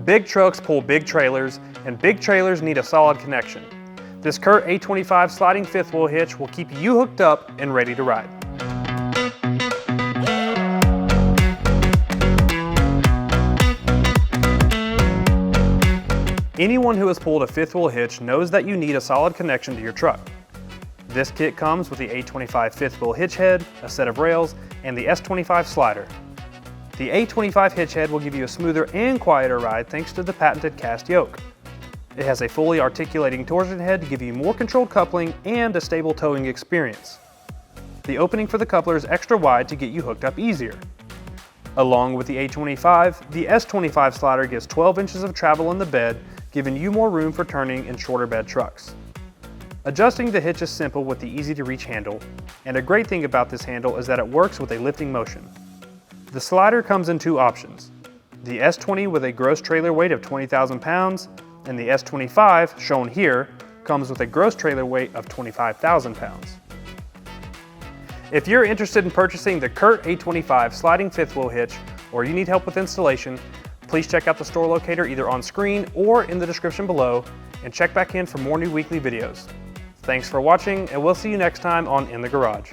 Big trucks pull big trailers, and big trailers need a solid connection. This CURT A25 sliding fifth wheel hitch will keep you hooked up and ready to ride. Anyone who has pulled a fifth wheel hitch knows that you need a solid connection to your truck. This kit comes with the A25 fifth wheel hitch head, a set of rails, and the S25 slider. The A25 hitch head will give you a smoother and quieter ride thanks to the patented cast yoke. It has a fully articulating torsion head to give you more controlled coupling and a stable towing experience. The opening for the coupler is extra wide to get you hooked up easier. Along with the A25, the S25 slider gives 12 inches of travel in the bed, giving you more room for turning in shorter bed trucks. Adjusting the hitch is simple with the easy-to-reach handle, and a great thing about this handle is that it works with a lifting motion. The slider comes in two options, the S20 with a gross trailer weight of 20,000 pounds, and the S25, shown here, comes with a gross trailer weight of 25,000 pounds. If you're interested in purchasing the CURT A25 sliding fifth wheel hitch, or you need help with installation, please check out the store locator either on screen or in the description below, and check back in for more new weekly videos. Thanks for watching, and we'll see you next time on In the Garage.